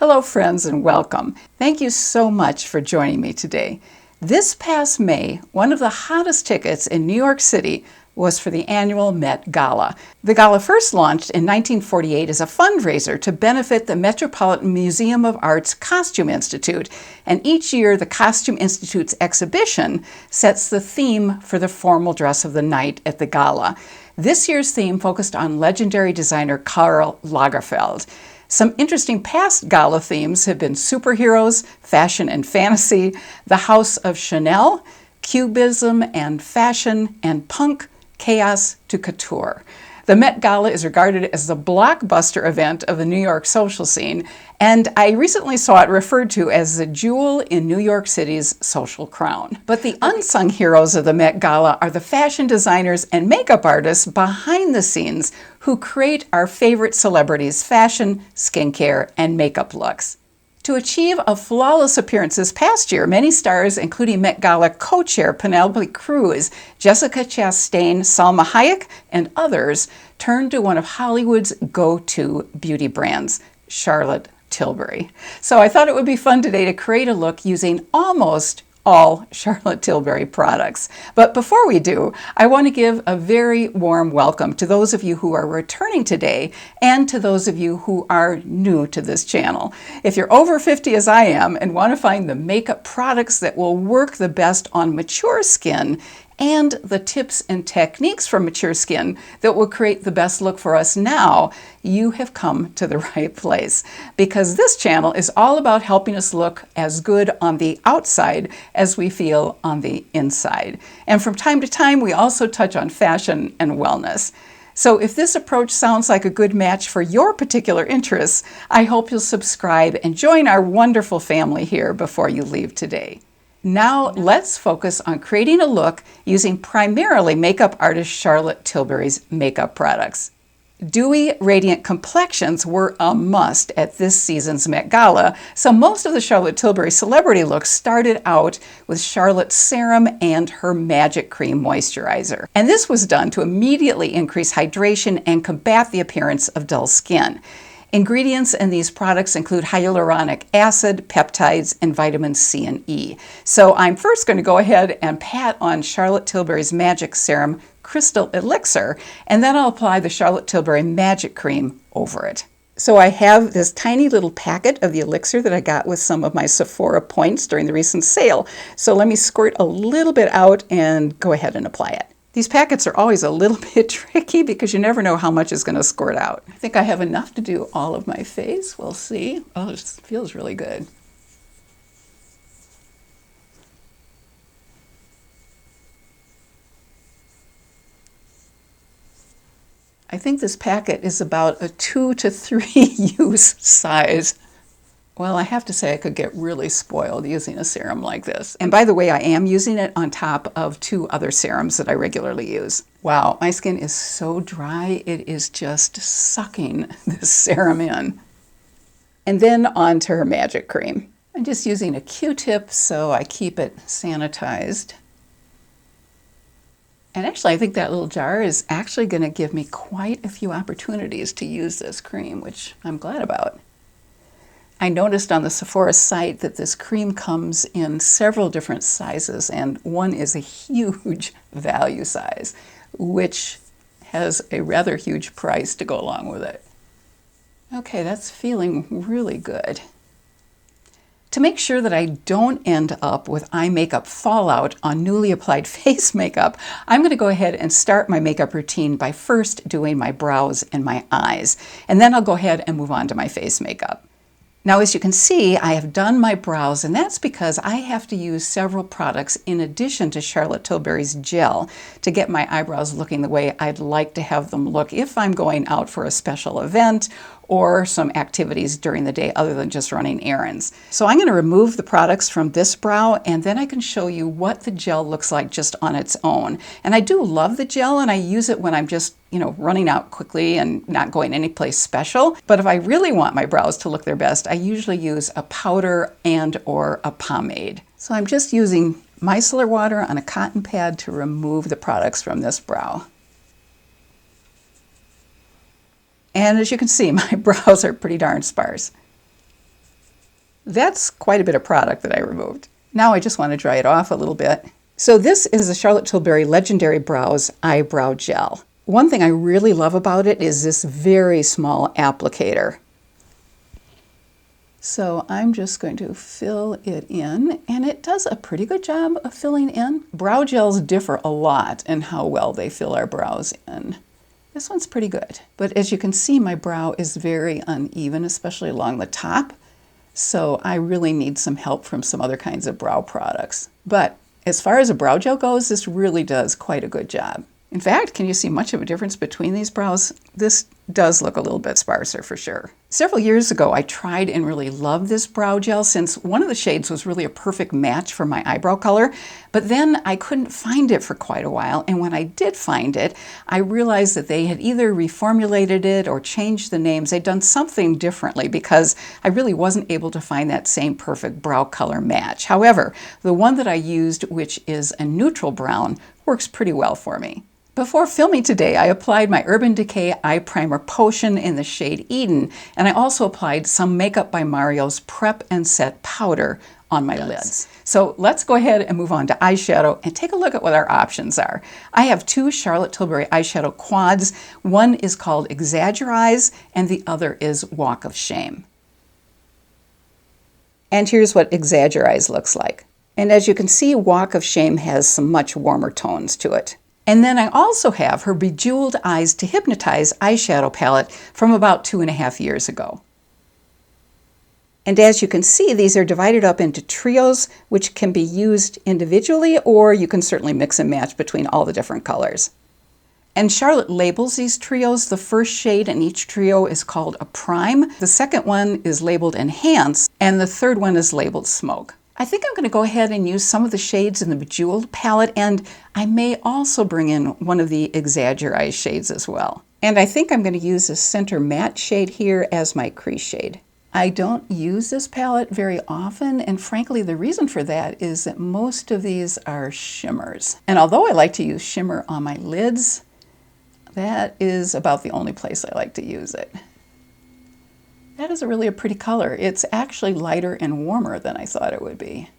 Hello friends and welcome. Thank you so much for joining me today. This past May, one of the hottest tickets in New York City was for the annual Met Gala. The Gala first launched in 1948 as a fundraiser to benefit the Metropolitan Museum of Art's Costume Institute, and each year the Costume Institute's exhibition sets the theme for the formal dress of the night at the Gala. This year's theme focused on legendary designer Karl Lagerfeld. Some interesting past Gala themes have been superheroes, fashion and fantasy, the House of Chanel, cubism and fashion, and punk, chaos to couture. The Met Gala is regarded as the blockbuster event of the New York social scene, and I recently saw it referred to as the jewel in New York City's social crown. But the unsung heroes of the Met Gala are the fashion designers and makeup artists behind the scenes who create our favorite celebrities' fashion, skincare, and makeup looks. To achieve a flawless appearance this past year, many stars, including Met Gala co-chair Penelope Cruz, Jessica Chastain, Salma Hayek, and others, turned to one of Hollywood's go-to beauty brands, Charlotte Tilbury. So I thought it would be fun today to create a look using almost all Charlotte Tilbury products. But before we do, I want to give a very warm welcome to those of you who are returning today and to those of you who are new to this channel. If you're over 50 as I am and want to find the makeup products that will work the best on mature skin and the tips and techniques for mature skin that will create the best look for us now, you have come to the right place. Because this channel is all about helping us look as good on the outside as we feel on the inside. And from time to time, we also touch on fashion and wellness. So if this approach sounds like a good match for your particular interests, I hope you'll subscribe and join our wonderful family here before you leave today. Now let's focus on creating a look using primarily makeup artist Charlotte Tilbury's makeup products. Dewy, radiant complexions were a must at this season's Met Gala, so most of the Charlotte Tilbury celebrity looks started out with Charlotte's serum and her Magic Cream moisturizer. And this was done to immediately increase hydration and combat the appearance of dull skin. Ingredients in these products include hyaluronic acid, peptides, and vitamins C and E. So I'm first going to go ahead and pat on Charlotte Tilbury's Magic Serum Crystal Elixir, and then I'll apply the Charlotte Tilbury Magic Cream over it. So I have this tiny little packet of the elixir that I got with some of my Sephora points during the recent sale. So let me squirt a little bit out and go ahead and apply it. These packets are always a little bit tricky because you never know how much is going to squirt out. I think I have enough to do all of my face. We'll see. Oh, it feels really good. I think this packet is about a 2 to 3 use size. Well, I have to say I could get really spoiled using a serum like this. And by the way, I am using it on top of 2 other serums that I regularly use. Wow, my skin is so dry, it is just sucking this serum in. And then on to her Magic Cream. I'm just using a Q-tip so I keep it sanitized. And actually, I think that little jar is actually going to give me quite a few opportunities to use this cream, which I'm glad about. I noticed on the Sephora site that this cream comes in several different sizes, and one is a huge value size, which has a rather huge price to go along with it. Okay, that's feeling really good. To make sure that I don't end up with eye makeup fallout on newly applied face makeup, I'm going to go ahead and start my makeup routine by first doing my brows and my eyes, and then I'll go ahead and move on to my face makeup. Now, as you can see, I have done my brows, and that's because I have to use several products in addition to Charlotte Tilbury's gel to get my eyebrows looking the way I'd like to have them look if I'm going out for a special event or some activities during the day other than just running errands. So I'm going to remove the products from this brow, and then I can show you what the gel looks like just on its own. And I do love the gel, and I use it when I'm just, running out quickly and not going anyplace special. But if I really want my brows to look their best, I usually use a powder and or a pomade. So I'm just using micellar water on a cotton pad to remove the products from this brow. And as you can see, my brows are pretty darn sparse. That's quite a bit of product that I removed. Now I just want to dry it off a little bit. So this is the Charlotte Tilbury Legendary Brows Eyebrow Gel. One thing I really love about it is this very small applicator. So I'm just going to fill it in, and it does a pretty good job of filling in. Brow gels differ a lot in how well they fill our brows in. This one's pretty good. But as you can see, my brow is very uneven, especially along the top. So I really need some help from some other kinds of brow products. But as far as a brow gel goes, this really does quite a good job. In fact, can you see much of a difference between these brows? This does look a little bit sparser for sure. Several years ago, I tried and really loved this brow gel since one of the shades was really a perfect match for my eyebrow color, but then I couldn't find it for quite a while, and when I did find it, I realized that they had either reformulated it or changed the names. They'd done something differently because I really wasn't able to find that same perfect brow color match. However, the one that I used, which is a neutral brown, works pretty well for me. Before filming today, I applied my Urban Decay Eye Primer Potion in the shade Eden, and I also applied some Makeup by Mario's Prep and Set Powder on my lids. So let's go ahead and move on to eyeshadow and take a look at what our options are. I have two Charlotte Tilbury Eyeshadow Quads. One is called Exaggerize, and the other is Walk of Shame. And here's what Exaggerize looks like. And as you can see, Walk of Shame has some much warmer tones to it. And then I also have her Bejeweled Eyes to Hypnotize eyeshadow palette from about 2.5 years ago. And as you can see, these are divided up into trios, which can be used individually, or you can certainly mix and match between all the different colors. And Charlotte labels these trios. The first shade in each trio is called a Prime. The second one is labeled Enhance, and the third one is labeled Smoke. I think I'm going to go ahead and use some of the shades in the Bejeweled palette, and I may also bring in one of the Exaggerize shades as well. And I think I'm going to use the Center Matte shade here as my crease shade. I don't use this palette very often, and frankly the reason for that is that most of these are shimmers. And although I like to use shimmer on my lids, that is about the only place I like to use it. That is really a pretty color. It's actually lighter and warmer than I thought it would be.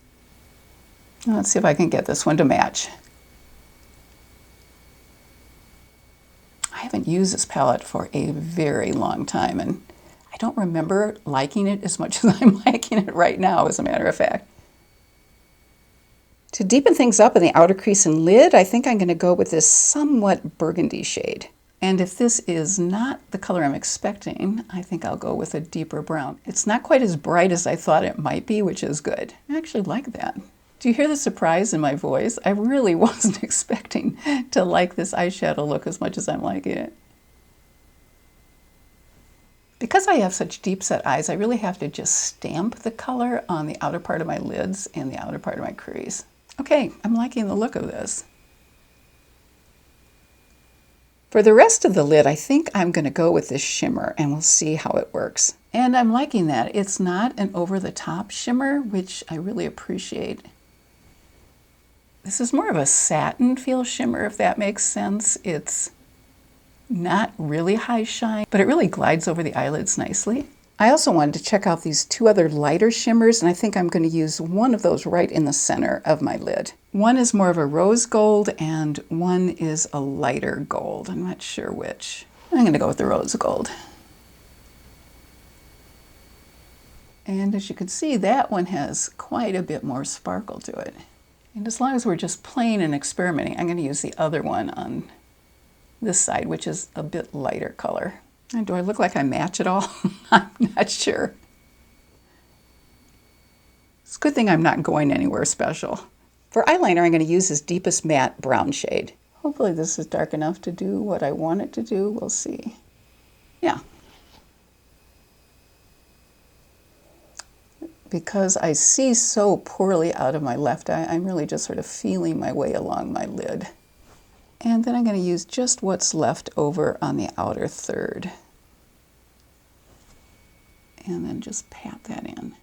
Let's see if I can get this one to match. I haven't used this palette for a very long time, and I don't remember liking it as much as I'm liking it right now, as a matter of fact. To deepen things up in the outer crease and lid, I think I'm going to go with this somewhat burgundy shade. And if this is not the color I'm expecting, I think I'll go with a deeper brown. It's not quite as bright as I thought it might be, which is good. I actually like that. Do you hear the surprise in my voice? I really wasn't expecting to like this eyeshadow look as much as I'm liking it. Because I have such deep set eyes, I really have to just stamp the color on the outer part of my lids and the outer part of my crease. Okay, I'm liking the look of this. For the rest of the lid, I think I'm going to go with this shimmer, and we'll see how it works. And I'm liking that. It's not an over-the-top shimmer, which I really appreciate. This is more of a satin feel shimmer, if that makes sense. It's not really high shine, but it really glides over the eyelids nicely. I also wanted to check out these two other lighter shimmers, and I think I'm going to use one of those right in the center of my lid. One is more of a rose gold, and one is a lighter gold. I'm not sure which. I'm going to go with the rose gold. And as you can see, that one has quite a bit more sparkle to it. And as long as we're just playing and experimenting, I'm going to use the other one on this side, which is a bit lighter color. And do I look like I match it all? I'm not sure. It's a good thing I'm not going anywhere special. For eyeliner, I'm going to use this deepest matte brown shade. Hopefully this is dark enough to do what I want it to do. We'll see. Yeah. Because I see so poorly out of my left eye, I'm really just sort of feeling my way along my lid. And then I'm going to use just what's left over on the outer third. And then just pat that in.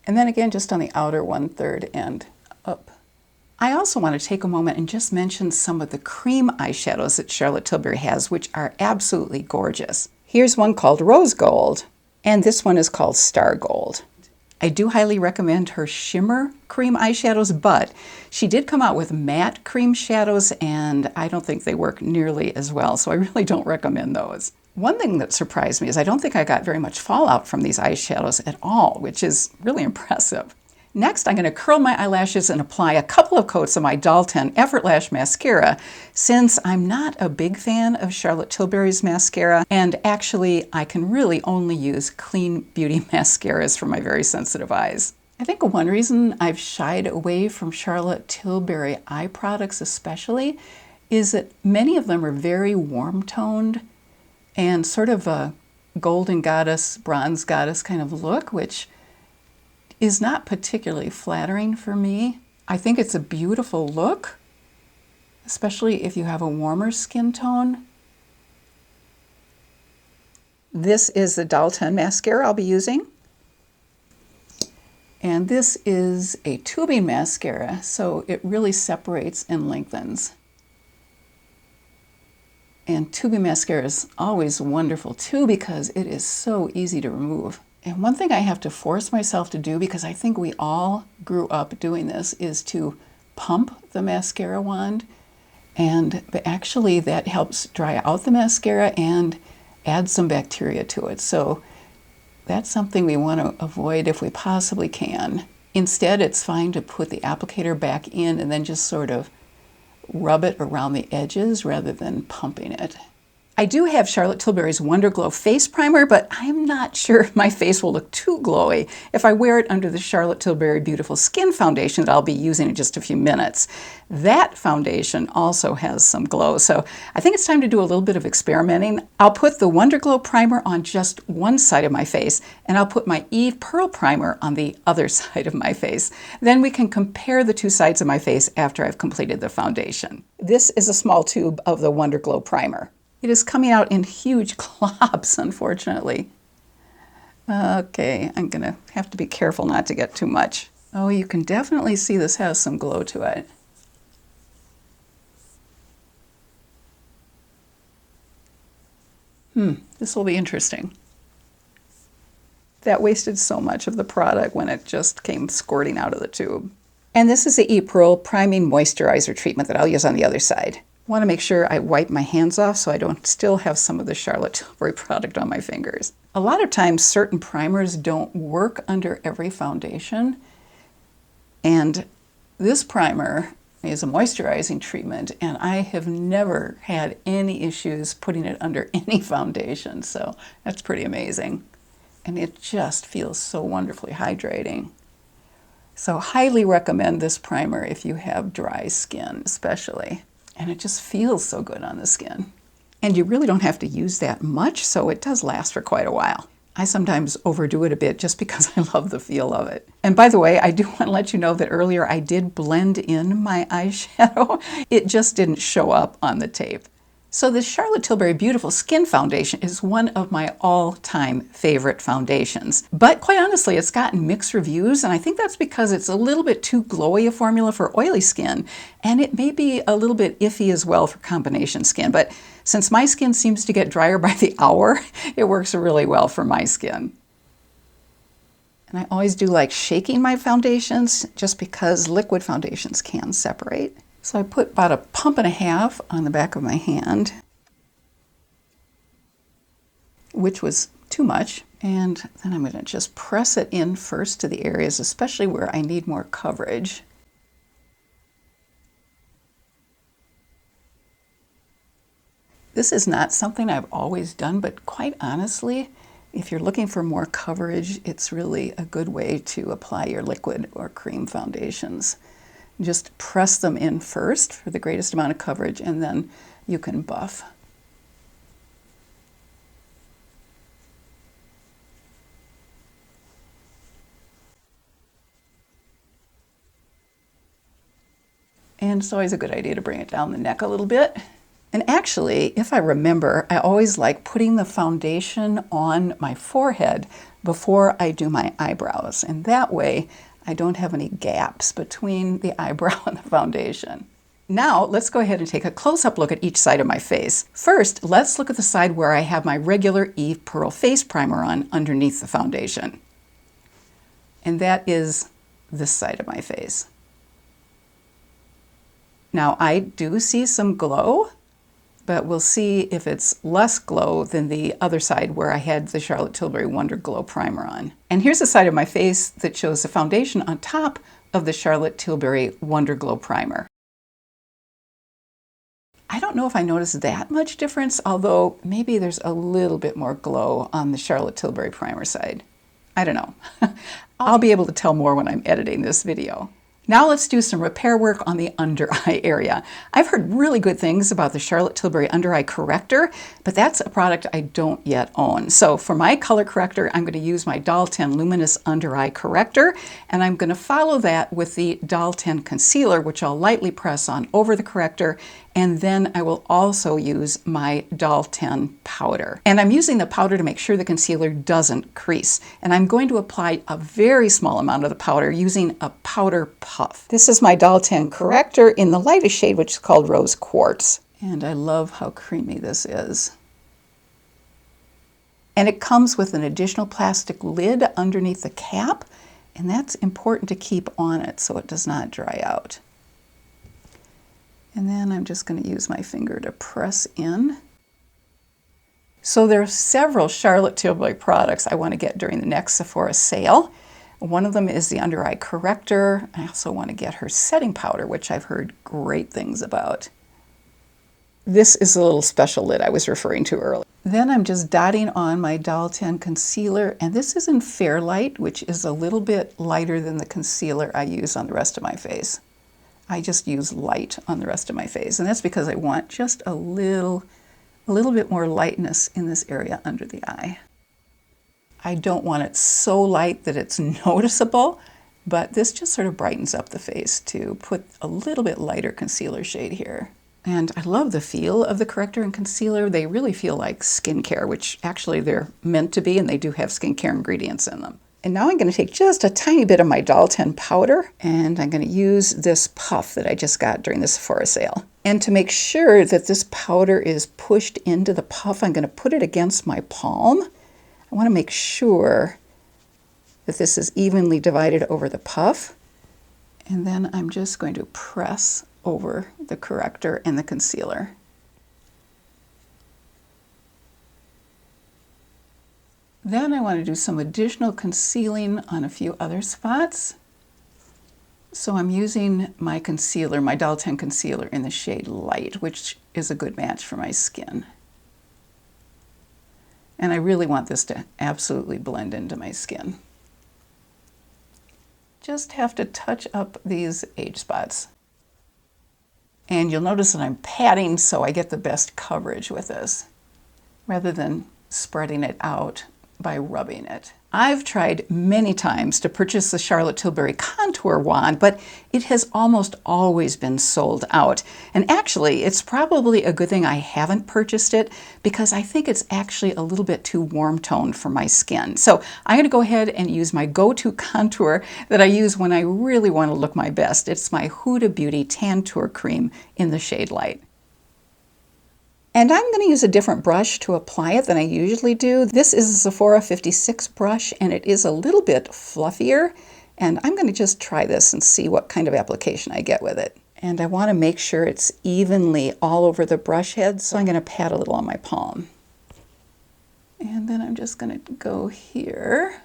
And then again, just on the outer 1/3 and up. I also want to take a moment and just mention some of the cream eyeshadows that Charlotte Tilbury has, which are absolutely gorgeous. Here's one called Rose Gold, and this one is called Star Gold. I do highly recommend her shimmer cream eyeshadows, but she did come out with matte cream shadows, and I don't think they work nearly as well, so I really don't recommend those. One thing that surprised me is I don't think I got very much fallout from these eyeshadows at all, which is really impressive. Next, I'm going to curl my eyelashes and apply a couple of coats of my Dalton Effort Lash Mascara, since I'm not a big fan of Charlotte Tilbury's mascara, and actually I can really only use clean beauty mascaras for my very sensitive eyes. I think one reason I've shied away from Charlotte Tilbury eye products especially is that many of them are very warm-toned and sort of a golden goddess, bronze goddess kind of look, which is not particularly flattering for me. I think it's a beautiful look, especially if you have a warmer skin tone. This is the Dalton mascara I'll be using. And this is a tubing mascara, so it really separates and lengthens. And tubing mascara is always wonderful too because it is so easy to remove. And one thing I have to force myself to do, because I think we all grew up doing this, is to pump the mascara wand. But actually that helps dry out the mascara and add some bacteria to it. So that's something we want to avoid if we possibly can. Instead, it's fine to put the applicator back in and then just sort of rub it around the edges rather than pumping it. I do have Charlotte Tilbury's Wonder Glow Face Primer, but I'm not sure if my face will look too glowy if I wear it under the Charlotte Tilbury Beautiful Skin Foundation that I'll be using in just a few minutes. That foundation also has some glow, so I think it's time to do a little bit of experimenting. I'll put the Wonder Glow Primer on just one side of my face, and I'll put my Eve Pearl Primer on the other side of my face. Then we can compare the two sides of my face after I've completed the foundation. This is a small tube of the Wonder Glow Primer. It is coming out in huge globs, unfortunately. Okay, I'm gonna have to be careful not to get too much. Oh, you can definitely see this has some glow to it. This will be interesting. That wasted so much of the product when it just came squirting out of the tube. And this is the E-Pearl Priming Moisturizer treatment that I'll use on the other side. I want to make sure I wipe my hands off so I don't still have some of the Charlotte Tilbury product on my fingers. A lot of times certain primers don't work under every foundation, and this primer is a moisturizing treatment, and I have never had any issues putting it under any foundation, so that's pretty amazing. And it just feels so wonderfully hydrating. So highly recommend this primer if you have dry skin especially. And it just feels so good on the skin. And you really don't have to use that much, so it does last for quite a while. I sometimes overdo it a bit just because I love the feel of it. And by the way, I do want to let you know that earlier I did blend in my eyeshadow. It just didn't show up on the tape. So this Charlotte Tilbury Beautiful Skin Foundation is one of my all-time favorite foundations. But quite honestly, it's gotten mixed reviews, and I think that's because it's a little bit too glowy a formula for oily skin, and it may be a little bit iffy as well for combination skin. But since my skin seems to get drier by the hour, it works really well for my skin. And I always do like shaking my foundations just because liquid foundations can separate. So I put about a pump and a half on the back of my hand, which was too much. And then I'm going to just press it in first to the areas, especially where I need more coverage. This is not something I've always done, but quite honestly, if you're looking for more coverage, it's really a good way to apply your liquid or cream foundations. Just press them in first for the greatest amount of coverage, and then you can buff. And it's always a good idea to bring it down the neck a little bit. And actually, if I remember, I always like putting the foundation on my forehead before I do my eyebrows. And that way, I don't have any gaps between the eyebrow and the foundation. Now, let's go ahead and take a close-up look at each side of my face. First, let's look at the side where I have my regular Eve Pearl Face Primer on underneath the foundation. And that is this side of my face. Now, I do see some glow, but we'll see if it's less glow than the other side where I had the Charlotte Tilbury Wonder Glow Primer on. And here's the side of my face that shows the foundation on top of the Charlotte Tilbury Wonder Glow Primer. I don't know if I noticed that much difference, although maybe there's a little bit more glow on the Charlotte Tilbury Primer side. I don't know. I'll be able to tell more when I'm editing this video. Now let's do some repair work on the under eye area. I've heard really good things about the Charlotte Tilbury Under Eye Corrector, but that's a product I don't yet own. So for my color corrector, I'm going to use my Doll 10 Luminous Under Eye Corrector, and I'm going to follow that with the Doll 10 Concealer, which I'll lightly press on over the corrector, and then I will also use my Doll 10 powder. And I'm using the powder to make sure the concealer doesn't crease. And I'm going to apply a very small amount of the powder using a powder puff. This is my Doll 10 corrector in the lightest shade, which is called Rose Quartz. And I love how creamy this is. And it comes with an additional plastic lid underneath the cap, and that's important to keep on it so it does not dry out. And then I'm just going to use my finger to press in. So there are several Charlotte Tilbury products I want to get during the next Sephora sale. One of them is the Under Eye Corrector. I also want to get her setting powder, which I've heard great things about. This is the little special lid I was referring to earlier. Then I'm just dotting on my Doll 10 concealer, and this is in Fairlight, which is a little bit lighter than the concealer I use on the rest of my face. I just use light on the rest of my face, and that's because I want just a little bit more lightness in this area under the eye. I don't want it so light that it's noticeable, but this just sort of brightens up the face to put a little bit lighter concealer shade here. And I love the feel of the corrector and concealer. They really feel like skincare, which actually they're meant to be, and they do have skincare ingredients in them. And now I'm going to take just a tiny bit of my Doll 10 powder, and I'm going to use this puff that I just got during the Sephora sale. And to make sure that this powder is pushed into the puff, I'm going to put it against my palm. I want to make sure that this is evenly divided over the puff. And then I'm just going to press over the corrector and the concealer. Then I want to do some additional concealing on a few other spots. So I'm using my concealer, my Doll 10 concealer in the shade Light, which is a good match for my skin. And I really want this to absolutely blend into my skin. Just have to touch up these age spots. And you'll notice that I'm patting so I get the best coverage with this, rather than spreading it out by rubbing it. I've tried many times to purchase the Charlotte Tilbury contour wand, but it has almost always been sold out. And actually, it's probably a good thing I haven't purchased it, because I think it's actually a little bit too warm toned for my skin. So I'm going to go ahead and use my go-to contour that I use when I really want to look my best. It's my Huda Beauty Tantour Cream in the shade Light. And I'm going to use a different brush to apply it than I usually do. This is a Sephora 56 brush, and it is a little bit fluffier. And I'm going to just try this and see what kind of application I get with it. And I want to make sure it's evenly all over the brush head, so I'm going to pat a little on my palm. And then I'm just going to go here.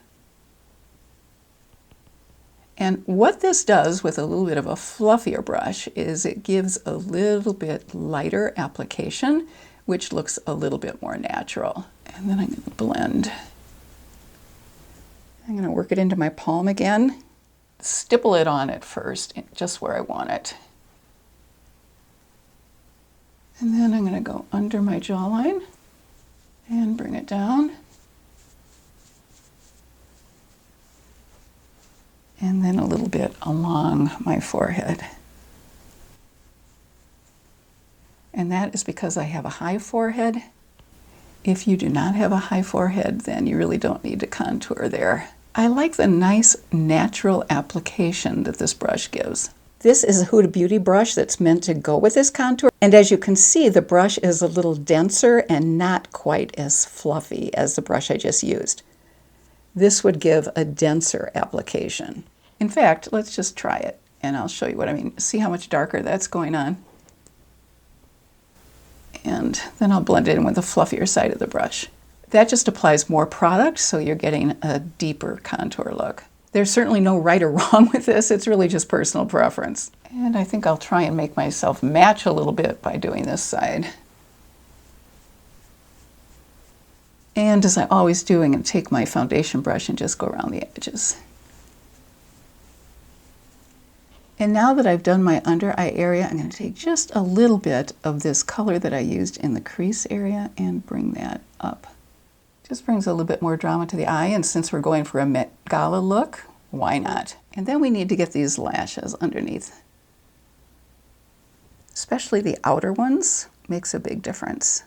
And what this does with a little bit of a fluffier brush is it gives a little bit lighter application, which looks a little bit more natural. And then I'm going to blend. I'm going to work it into my palm again. Stipple it on it first, just where I want it. And then I'm going to go under my jawline and bring it down. And then a little bit along my forehead. And that is because I have a high forehead. If you do not have a high forehead, then you really don't need to contour there. I like the nice natural application that this brush gives. This is a Huda Beauty brush that's meant to go with this contour. And as you can see, the brush is a little denser and not quite as fluffy as the brush I just used. This would give a denser application. In fact, let's just try it and I'll show you what I mean. See how much darker that's going on? And then I'll blend it in with the fluffier side of the brush. That just applies more product, so you're getting a deeper contour look. There's certainly no right or wrong with this. It's really just personal preference. And I think I'll try and make myself match a little bit by doing this side. And as I always do, I'm going to take my foundation brush and just go around the edges. And now that I've done my under eye area, I'm going to take just a little bit of this color that I used in the crease area and bring that up. Just brings a little bit more drama to the eye, and since we're going for a Met Gala look, why not? And then we need to get these lashes underneath. Especially the outer ones, makes a big difference.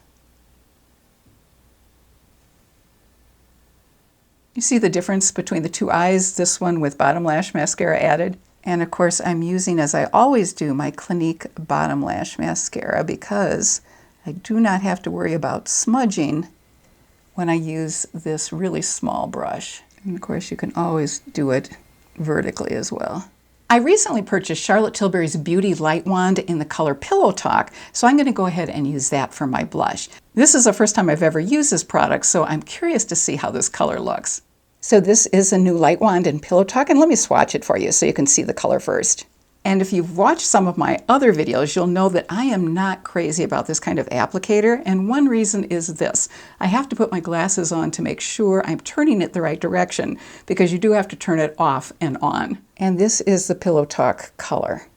You see the difference between the two eyes, this one with bottom lash mascara added. And of course I'm using, as I always do, my Clinique bottom lash mascara because I do not have to worry about smudging when I use this really small brush. And of course you can always do it vertically as well. I recently purchased Charlotte Tilbury's Beauty Light Wand in the color Pillow Talk, so I'm going to go ahead and use that for my blush. This is the first time I've ever used this product, so I'm curious to see how this color looks. So this is a new light wand in Pillow Talk, and let me swatch it for you so you can see the color first. And if you've watched some of my other videos, you'll know that I am not crazy about this kind of applicator, and one reason is this. I have to put my glasses on to make sure I'm turning it the right direction, because you do have to turn it off and on. And this is the Pillow Talk color.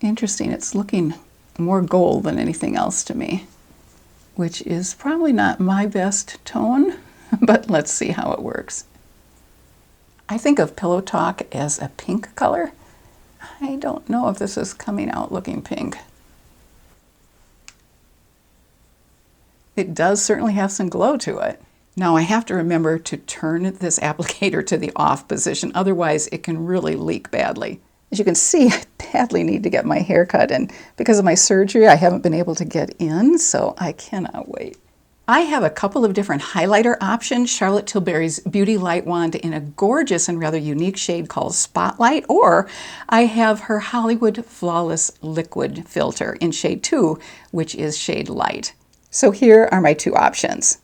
Interesting, it's looking more gold than anything else to me, which is probably not my best tone, but let's see how it works. I think of Pillow Talk as a pink color. I don't know if this is coming out looking pink. It does certainly have some glow to it. Now I have to remember to turn this applicator to the off position, otherwise it can really leak badly. As you can see, I badly need to get my hair cut, and because of my surgery I haven't been able to get in, so I cannot wait. I have a couple of different highlighter options. Charlotte Tilbury's Beauty Light Wand in a gorgeous and rather unique shade called Spotlight, or I have her Hollywood Flawless Liquid Filter in shade 2, which is shade light. So here are my two options.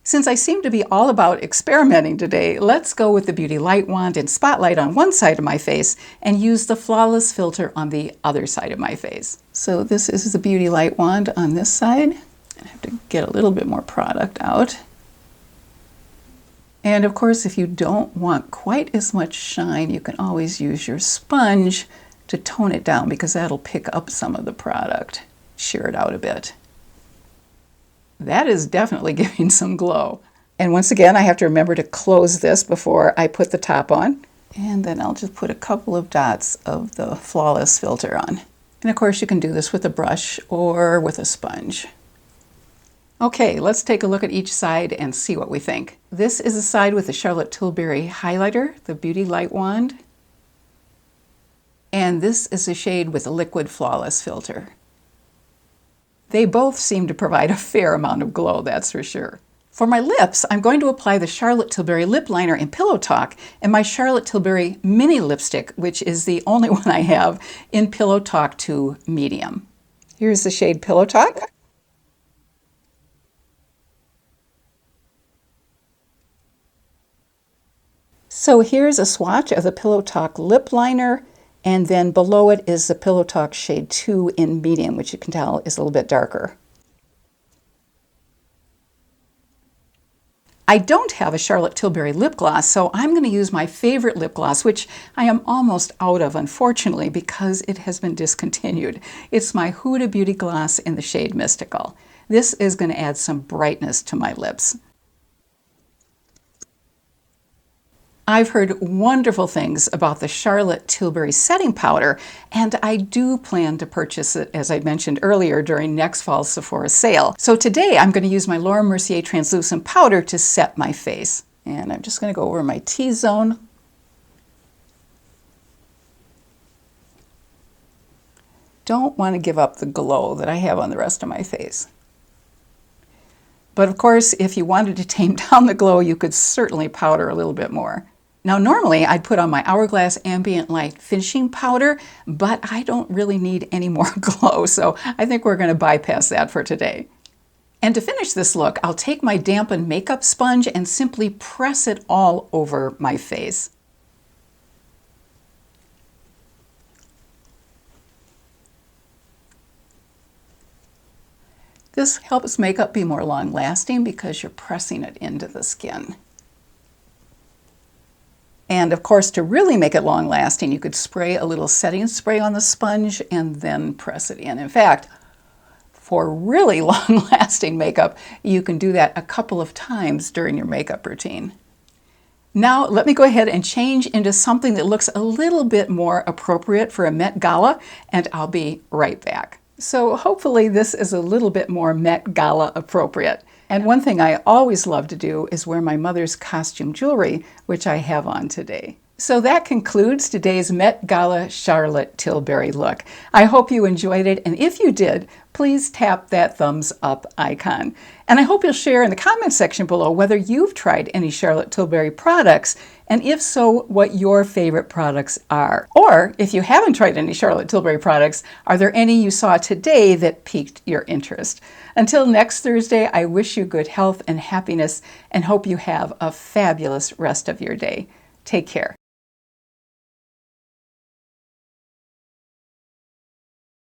Since I seem to be all about experimenting today, let's go with the Beauty Light Wand in Spotlight on one side of my face and use the Flawless Filter on the other side of my face. So this is the Beauty Light Wand on this side. I have to get a little bit more product out. And of course, if you don't want quite as much shine, you can always use your sponge to tone it down, because that'll pick up some of the product, shear it out a bit. That is definitely giving some glow. And once again, I have to remember to close this before I put the top on. And then I'll just put a couple of dots of the Flawless Filter on. And of course, you can do this with a brush or with a sponge. Okay, let's take a look at each side and see what we think. This is the side with the Charlotte Tilbury highlighter, the Beauty Light Wand. And this is the shade with the Liquid Flawless Filter. They both seem to provide a fair amount of glow, that's for sure. For my lips, I'm going to apply the Charlotte Tilbury Lip Liner in Pillow Talk and my Charlotte Tilbury Mini Lipstick, which is the only one I have, in Pillow Talk 2 Medium. Here's the shade Pillow Talk. So here's a swatch of the Pillow Talk Lip Liner, and then below it is the Pillow Talk shade 2 in medium, which you can tell is a little bit darker. I don't have a Charlotte Tilbury lip gloss, so I'm going to use my favorite lip gloss, which I am almost out of, unfortunately, because it has been discontinued. It's my Huda Beauty Gloss in the shade Mystical. This is going to add some brightness to my lips. I've heard wonderful things about the Charlotte Tilbury setting powder, and I do plan to purchase it, as I mentioned earlier, during next fall's Sephora sale. So today I'm going to use my Laura Mercier translucent powder to set my face. And I'm just going to go over my T-zone. don't want to give up the glow that I have on the rest of my face. But of course, if you wanted to tame down the glow, you could certainly powder a little bit more. Now, normally I'd put on my Hourglass Ambient Light Finishing Powder, but I don't really need any more glow, so I think we're going to bypass that for today. And to finish this look, I'll take my dampened makeup sponge and simply press it all over my face. This helps makeup be more long-lasting because you're pressing it into the skin. And of course, to really make it long-lasting, you could spray a little setting spray on the sponge and then press it in. In fact, for really long-lasting makeup, you can do that a couple of times during your makeup routine. Now, let me go ahead and change into something that looks a little bit more appropriate for a Met Gala, and I'll be right back. So hopefully this is a little bit more Met Gala appropriate. And one thing I always love to do is wear my mother's costume jewelry, which I have on today. So that concludes today's Met Gala Charlotte Tilbury look. I hope you enjoyed it, and if you did, please tap that thumbs up icon. And I hope you'll share in the comment section below whether you've tried any Charlotte Tilbury products, and if so, what your favorite products are. Or if you haven't tried any Charlotte Tilbury products, are there any you saw today that piqued your interest? Until next Thursday, I wish you good health and happiness and hope you have a fabulous rest of your day. Take care.